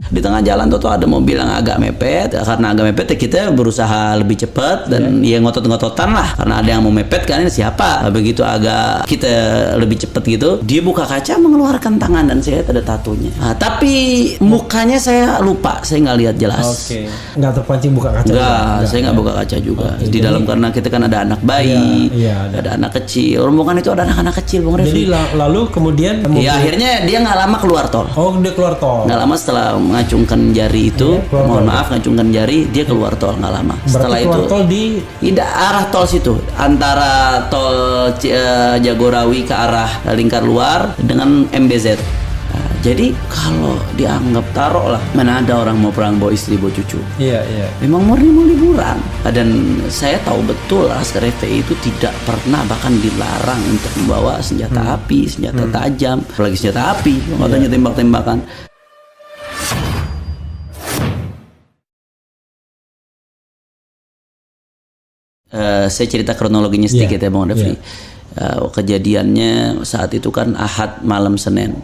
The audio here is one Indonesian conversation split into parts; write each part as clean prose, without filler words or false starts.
Di tengah jalan tuh ada mobil yang agak mepet. Karena agak mepet ya kita berusaha lebih cepat dan ya ngotot-ngototan lah. Karena ada yang mau mepet kan, ini siapa? Begitu agak kita lebih cepat gitu, dia buka kaca mengeluarkan tangan dan saya ada tatonya. Nah, tapi mukanya saya lupa, saya nggak lihat jelas. Oke. Nggak terpancing buka kaca? Enggak, saya nggak buka kaca juga. Di dalam karena kita kan ada anak bayi, ada anak kecil. Rombongan itu ada anak-anak kecil, Bung Refli. Jadi lalu kemudian ya akhirnya dia nggak lama keluar tol. Oh, dia keluar tol. Nggak lama setelah ngacungkan jari itu, ngacungkan jari, dia keluar tol nggak lama. Setelah keluar itu tol di arah tol situ, antara tol Jagorawi ke arah Lingkar Luar dengan MBZ. Nah, jadi kalau dianggap taruh lah, mana ada orang mau perang bawa istri bawa cucu. Iya. Memang murni mau liburan. Dan saya tahu betul Laskar FPI itu tidak pernah bahkan dilarang untuk membawa senjata api, senjata tajam, apalagi senjata api, makanya tembak-tembakan. Saya cerita kronologinya sedikit ya Bang Refli. Kejadiannya saat itu kan Ahad malam Senin.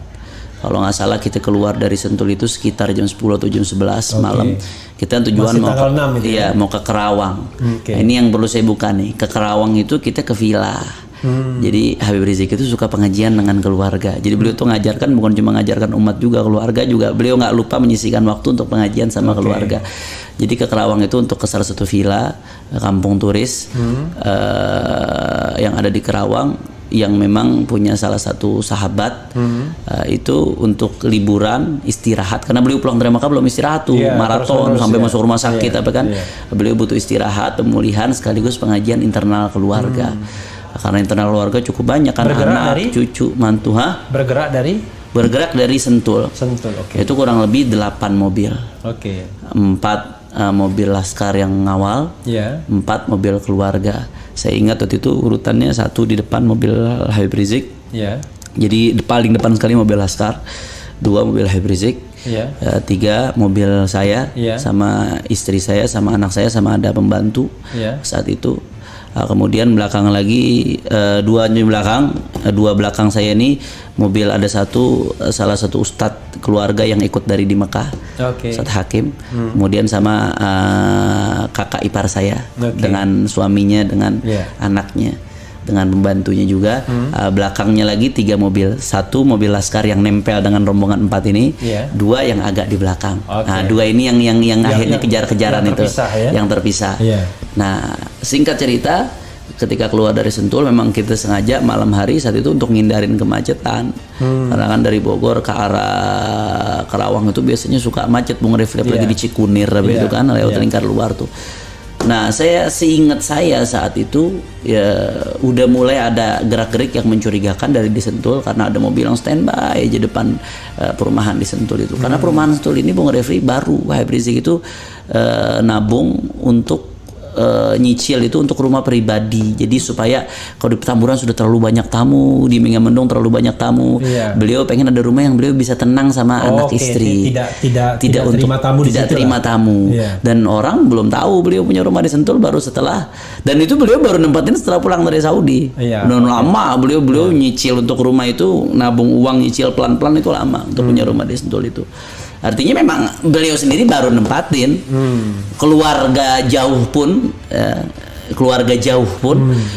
Kalau nggak salah kita keluar dari Sentul itu sekitar jam 10 atau jam 11 malam. Kita tujuan mau ke Kerawang. Ini yang perlu saya buka nih. Ke Kerawang itu kita ke villa. Jadi Habib Rizik itu suka pengajian dengan keluarga. Jadi beliau tuh ngajarkan bukan cuma ngajarkan umat juga, keluarga juga. Beliau nggak lupa menyisihkan waktu untuk pengajian sama keluarga. Jadi ke Kerawang itu untuk ke salah satu villa kampung turis yang ada di Kerawang, yang memang punya salah satu sahabat itu untuk liburan istirahat, karena beliau pulang dari Makkah belum istirahat tuh, maraton sampai masuk rumah sakit beliau butuh istirahat, pemulihan sekaligus pengajian internal keluarga. Karena internal keluarga cukup banyak kan, anak, cucu, mantu. Bergerak dari Sentul. Itu kurang lebih 8 mobil. 4 mobil Laskar yang ngawal, 4 mobil keluarga. Saya ingat waktu itu urutannya 1 di depan mobil Habib Rizik. Jadi paling depan sekali mobil Laskar, 2 mobil Habib Rizik, 3 mobil saya sama istri saya sama anak saya sama ada pembantu saat itu. Kemudian belakang lagi 2 belakang saya ini mobil ada salah satu ustadz keluarga yang ikut dari di Mekah, Ustadz Hakim. Kemudian sama kakak ipar saya dengan suaminya dengan anaknya dengan pembantunya juga. Belakangnya lagi 3 mobil, 1 mobil Laskar yang nempel dengan rombongan 4 ini, 2 yang agak di belakang. Nah 2 ini yang akhirnya kejar-kejaran itu yang terpisah. Nah singkat cerita, ketika keluar dari Sentul memang kita sengaja malam hari saat itu untuk ngindarin kemacetan. Karena kan dari Bogor ke arah Kerawang itu biasanya suka macet Bung Refli, apalagi di Cikunir itu kan lewat Lingkar Luar tuh. Nah seingat saya saat itu ya udah mulai ada gerak-gerik yang mencurigakan dari di Sentul, karena ada mobil yang standby aja depan perumahan di Sentul itu. Karena perumahan Sentul ini Bung Refli baru, Habib Rizik itu nabung untuk nyicil itu untuk rumah pribadi. Jadi supaya kalau di Petamburan sudah terlalu banyak tamu, di Megamendung terlalu banyak tamu, beliau pengen ada rumah yang beliau bisa tenang sama anak istri. Tidak untuk terima tamu, tidak terima tamu. Dan orang belum tahu beliau punya rumah di Sentul baru setelah, dan itu beliau baru nempatin setelah pulang dari Saudi. Lama beliau nyicil untuk rumah itu, nabung uang nyicil pelan-pelan itu lama untuk punya rumah di Sentul itu. Artinya memang beliau sendiri baru nempatin. Keluarga jauh pun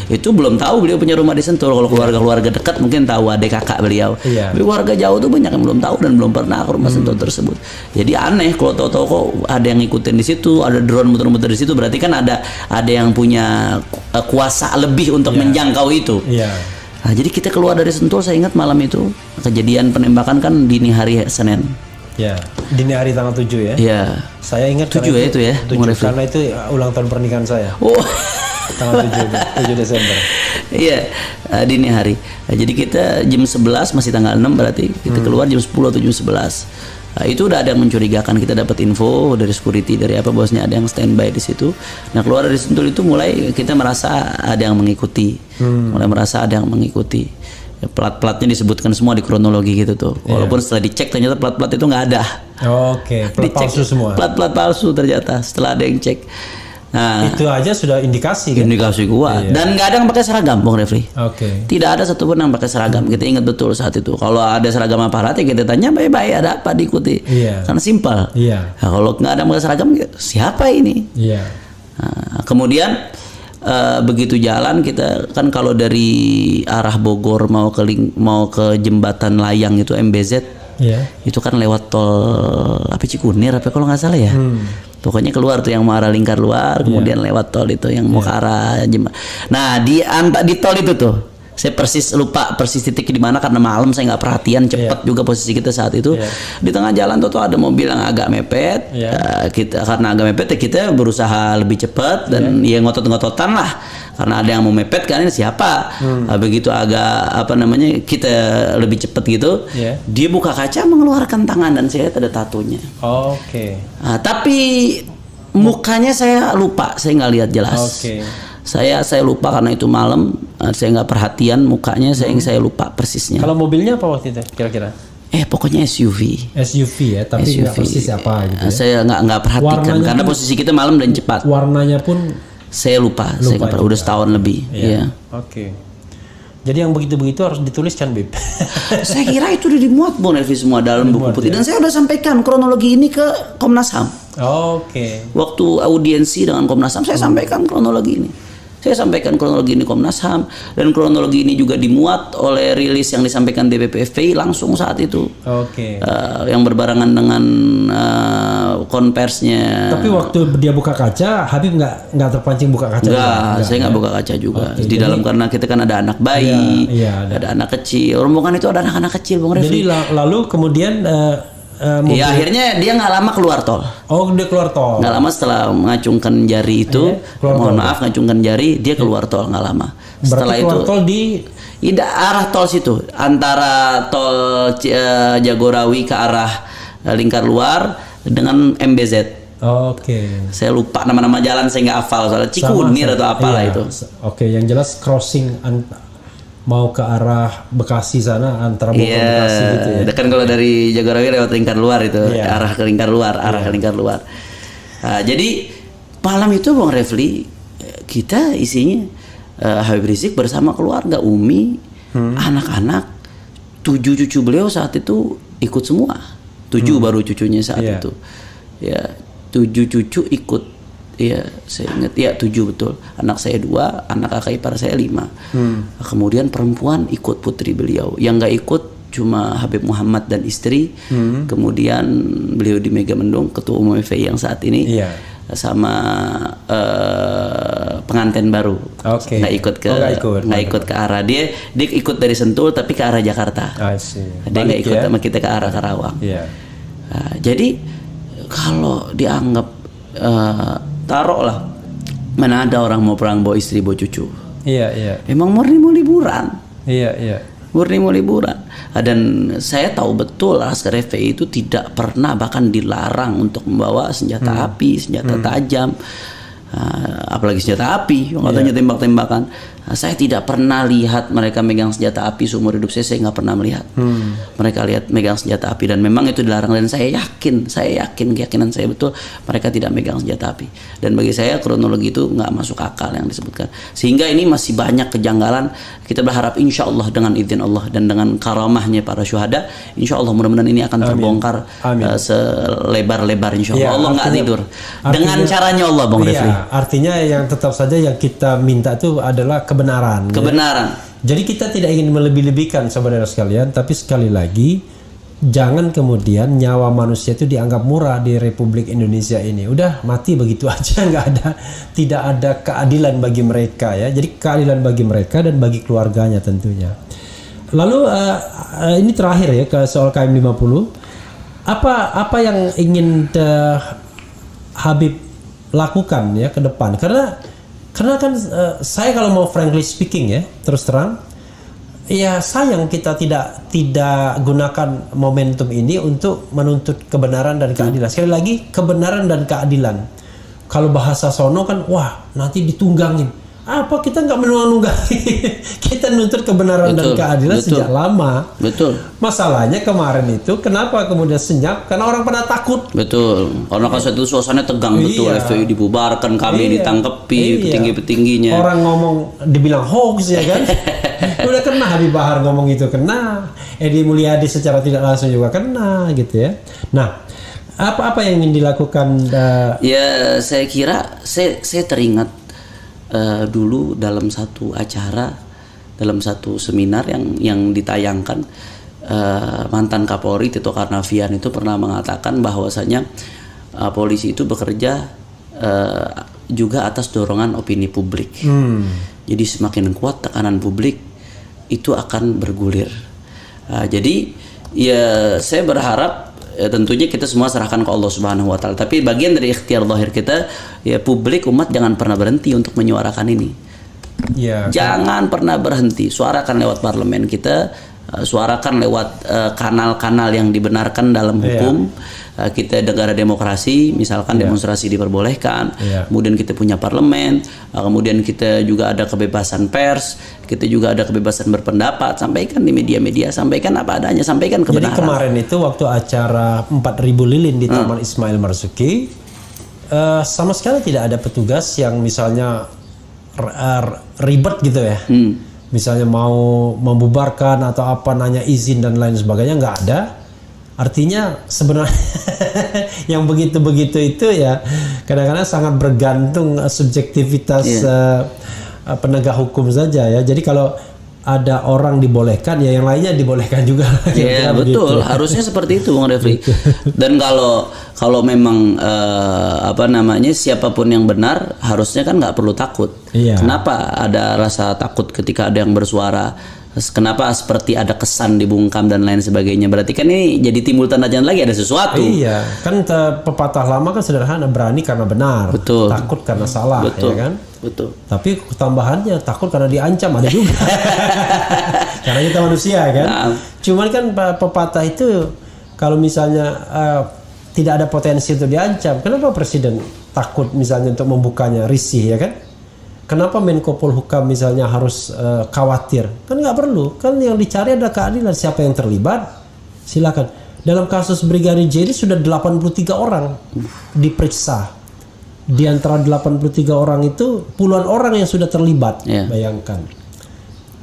itu belum tahu beliau punya rumah di Sentul. Kalau keluarga dekat mungkin tahu, adik kakak beliau. Tapi keluarga jauh tuh banyak yang belum tahu dan belum pernah ke rumah Sentul tersebut. Jadi aneh kalau tahu-tahu kok ada yang ngikutin di situ, ada drone muter-muter di situ, berarti kan ada yang punya kuasa lebih untuk menjangkau itu. Nah, jadi kita keluar dari Sentul, saya ingat malam itu kejadian penembakan kan dini hari Senin. Dini hari tanggal 7 ya. Saya ingat 7 ya itu ya. 7, karena itu ulang tahun pernikahan saya. Tanggal 7 Desember. Dini hari. Nah, jadi kita jam 11 masih tanggal 6 berarti kita keluar jam 10 atau jam 11. Nah, itu udah ada yang mencurigakan, kita dapat info dari security dari bosnya ada yang standby di situ. Nah, keluar dari Sentul itu mulai kita merasa ada yang mengikuti. Plat-platnya disebutkan semua di kronologi gitu tuh. Walaupun setelah dicek ternyata plat-plat itu nggak ada. Plat palsu semua. Plat palsu ternyata setelah ada yang cek. Nah, itu aja sudah indikasi. Indikasi kuat. Dan nggak ada yang pakai seragam, Bung Refli. Tidak ada satupun yang pakai seragam. Kita ingat betul saat itu. Kalau ada seragam aparat, kita tanya baik-baik ada apa diikuti. Karena simpel. Nah, kalau nggak ada yang pakai seragam, siapa ini? Nah, kemudian begitu jalan kita kan kalau dari arah Bogor mau ke jembatan layang itu MBZ, itu kan lewat tol Cikunir apa kalau nggak salah ya. Pokoknya keluar tuh yang mau arah Lingkar Luar, kemudian lewat tol itu yang mau ke arah Nah di tol itu tuh saya lupa persis titik di mana karena malam saya nggak perhatian, cepat juga posisi kita saat itu. Di tengah jalan tuh ada mobil yang agak mepet. Karena agak mepet kita berusaha lebih cepat dan ya ngotot-ngototan lah karena ada yang mau mepet kan, ini siapa. Begitu agak kita lebih cepat gitu, dia buka kaca mengeluarkan tangan dan saya lihat ada tatonya. Tapi mukanya saya lupa, saya nggak lihat jelas. Saya lupa karena itu malam, saya nggak perhatian mukanya, saya lupa persisnya. Kalau mobilnya apa waktu itu kira-kira? Pokoknya SUV ya, tapi nggak persis apa gitu ya? Saya nggak perhatikan warnanya karena posisi kita malam dan cepat. Warnanya pun saya lupa saya udah setahun lebih. Jadi yang begitu-begitu harus dituliskan, Bib. Saya kira itu udah dimuat, Bung Elvi, semua dalam buku putih. Dan saya udah sampaikan kronologi ini ke Komnas HAM. Waktu audiensi dengan Komnas HAM, saya sampaikan kronologi ini. Saya sampaikan kronologi ini Komnas HAM, dan kronologi ini juga dimuat oleh rilis yang disampaikan DPP FPI langsung saat itu. Yang berbarengan dengan konversinya. Tapi waktu dia buka kaca, Habib nggak terpancing buka kaca. Saya nggak buka kaca juga. Di dalam karena kita kan ada anak bayi, ada anak kecil. Rombongan itu ada anak-anak kecil, Bung Refli. Jadi lalu kemudian akhirnya dia nggak lama keluar tol. Dia keluar tol. Nggak lama setelah mengacungkan jari itu, ngacungkan jari, dia keluar tol nggak lama. Setelah itu tol di arah tol situ, antara tol Jagorawi ke arah Lingkar Luar dengan MBZ. Saya lupa nama-nama jalan, saya nggak hafal, soalnya Cikunir atau apalah itu. Yang jelas crossing mau ke arah Bekasi sana, antara Bogor Bekasi gitu ya. Kan kalau dari Jagorawi lewat Lingkar Luar itu, arah ke Lingkar Luar, ke Lingkar Luar. Jadi malam itu Bung Refli, kita isinya Habib Rizik bersama keluarga, Umi, anak-anak, 7 cucu beliau saat itu ikut semua. 7 baru cucunya saat itu. 7 cucu ikut. Saya ingat 7 betul. Anak saya 2, anak kakak ipar saya 5. Kemudian perempuan ikut putri beliau. Yang nggak ikut cuma Habib Muhammad dan istri. Kemudian beliau di Megamendung, ketua umum FPI yang saat ini, sama pengantin baru. Nggak ikut ke arah dia ikut dari Sentul tapi ke arah Jakarta. Dia nggak ikut sama kita ke arah Karawang. Jadi kalau dianggap taruhlah mana ada orang mau perang bawa istri bawa cucu. Emang murni mau liburan. Murni mau liburan. Dan saya tahu betul Laskar FPI itu tidak pernah bahkan dilarang untuk membawa senjata api, senjata tajam, apalagi senjata api, katanya tembak-tembakan. Saya tidak pernah lihat mereka megang senjata api seumur hidup saya nggak pernah melihat. Mereka lihat megang senjata api dan memang itu dilarang, dan saya yakin keyakinan saya betul mereka tidak megang senjata api. Dan bagi saya kronologi itu nggak masuk akal yang disebutkan. Sehingga ini masih banyak kejanggalan. Kita berharap insya Allah dengan izin Allah dan dengan karamahnya para syuhada, insya Allah mudah-mudahan ini akan terbongkar selebar-lebar insya Allah. Allah nggak tidur. Dengan caranya Allah, Bung Refli. Artinya yang tetap saja yang kita minta itu adalah kebenaran. Jadi kita tidak ingin melebih-lebihkan saudara sekalian, tapi sekali lagi jangan kemudian nyawa manusia itu dianggap murah di Republik Indonesia ini. Udah mati begitu aja, tidak ada keadilan bagi mereka ya. Jadi keadilan bagi mereka dan bagi keluarganya tentunya. Lalu ini terakhir ya ke soal KM50. Apa yang ingin Habib lakukan ya ke depan? Karena kan saya kalau mau frankly speaking ya, terus terang, ya sayang kita tidak gunakan momentum ini untuk menuntut kebenaran dan keadilan. Sekali lagi, kebenaran dan keadilan. Kalau bahasa sono kan, wah nanti ditunggangin. Apa kita nggak menunggangi? Kita nuntut kebenaran dan keadilan sejak lama. Betul. Masalahnya kemarin itu kenapa kemudian senyap? Karena orang pada takut. Betul. Karena kan itu suasananya tegang betul. FPI dibubarkan, kami ditangkepi, petinggi-petingginya. Orang ngomong dibilang hoax ya kan? Udah kena Habib Bahar ngomong itu kena. Edi Mulyadi secara tidak langsung juga kena gitu ya. Nah, apa yang ingin dilakukan? Ya saya kira saya teringat dulu dalam satu acara, dalam satu seminar yang ditayangkan, mantan Kapolri Tito Karnavian itu pernah mengatakan bahwasanya polisi itu bekerja juga atas dorongan opini publik. Jadi semakin kuat tekanan publik itu akan bergulir. Jadi ya saya berharap tentunya kita semua serahkan ke Allah Subhanahu wa taala. Tapi bagian dari ikhtiar zahir kita, ya publik umat jangan pernah berhenti untuk menyuarakan ini. Ya, jangan pernah berhenti. Suarakan lewat parlemen kita, suarakan lewat kanal-kanal yang dibenarkan dalam hukum. Kita negara demokrasi, misalkan demonstrasi diperbolehkan, kemudian kita punya parlemen, kemudian kita juga ada kebebasan pers, kita juga ada kebebasan berpendapat, sampaikan di media-media, sampaikan apa adanya, sampaikan kebenaran. Jadi kemarin itu waktu acara 4.000 lilin di Taman Ismail Marzuki, sama sekali tidak ada petugas yang misalnya ribet gitu ya. Misalnya mau membubarkan atau apa, nanya izin dan lain sebagainya, nggak ada. Artinya sebenarnya yang begitu-begitu itu ya kadang-kadang sangat bergantung subjektivitas penegak hukum saja ya. Jadi kalau ada orang dibolehkan, ya yang lainnya dibolehkan juga. Iya betul, harusnya seperti itu Bang Refli. Dan kalau memang siapapun yang benar, harusnya kan nggak perlu takut. Kenapa ada rasa takut ketika ada yang bersuara? Kenapa seperti ada kesan dibungkam dan lain sebagainya? Berarti kan ini jadi timbul tanda tanya lagi ada sesuatu. Iya, kan pepatah lama kan sederhana, berani karena benar, betul. Takut karena salah, betul. ya kan? Betul. Tapi tambahannya takut karena diancam ada juga. Karena kita manusia kan. Nah. Cuman kan pepatah itu kalau misalnya tidak ada potensi untuk diancam, kenapa presiden takut misalnya untuk membukanya, risih ya kan? Kenapa Menko Polhukam misalnya harus khawatir? Kan nggak perlu. Kan yang dicari adalah keadilan. Siapa yang terlibat? Silakan. Dalam kasus Brigadir J ini sudah 83 orang diperiksa. Di antara 83 orang itu puluhan orang yang sudah terlibat. Bayangkan.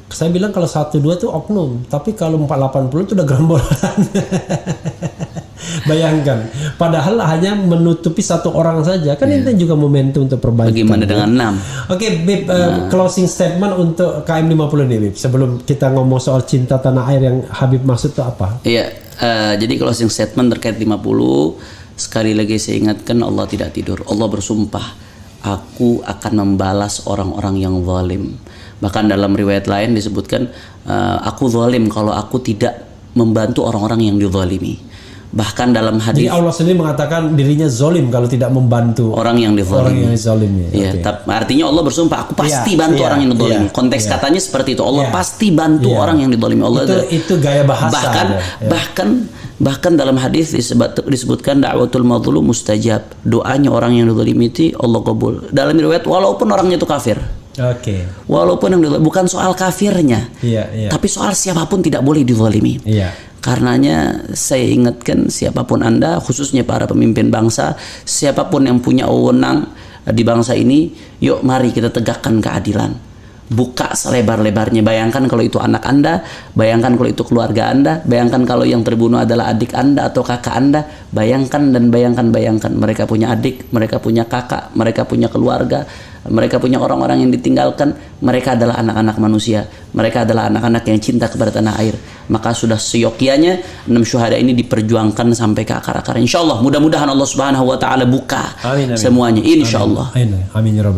Saya bilang kalau 1-2 itu oknum. Tapi kalau 480 itu udah gerombolan. Bayangkan, padahal hanya menutupi satu orang saja, kan itu juga momentum untuk perbaikan. Bagaimana dengan 6? Oke, Bib, closing statement untuk KM 50 nih, Bib. Sebelum kita ngomong soal cinta tanah air yang Habib maksud itu apa? Iya, jadi closing statement terkait 50, sekali lagi saya ingatkan, Allah tidak tidur. Allah bersumpah, aku akan membalas orang-orang yang zalim. Bahkan dalam riwayat lain disebutkan, aku zalim kalau aku tidak membantu orang-orang yang dizalimi. Bahkan dalam hadis, jadi Allah sendiri mengatakan dirinya zalim kalau tidak membantu orang yang dizalimi. Ya, artinya Allah bersumpah, aku pasti bantu orang yang dizalimi. Konteks katanya seperti itu. Allah pasti bantu orang yang dizalimi. Allah itu gaya bahasa. Bahkan dalam hadis disebutkan da'watul mazlum mustajab. Doanya orang yang dizalimi itu Allah kabul. Dalam riwayat walaupun orangnya itu kafir. Walaupun yang bukan soal kafirnya, tapi soal siapapun tidak boleh dizalimi. Karenanya saya ingatkan siapapun Anda, khususnya para pemimpin bangsa, siapapun yang punya wewenang di bangsa ini, yuk mari kita tegakkan keadilan. Buka selebar-lebarnya. Bayangkan kalau itu anak Anda, bayangkan kalau itu keluarga Anda, bayangkan kalau yang terbunuh adalah adik Anda atau kakak Anda. Bayangkan dan bayangkan. Mereka punya adik, mereka punya kakak, mereka punya keluarga, mereka punya orang-orang yang ditinggalkan. Mereka adalah anak-anak manusia, mereka adalah anak-anak yang cinta kepada tanah air. Maka sudah seyogyanya 6 syuhada ini diperjuangkan sampai ke akar-akar. Insyaallah, mudah-mudahan Allah Subhanahu wa taala buka semuanya, insyaallah. Amin ya Rabbal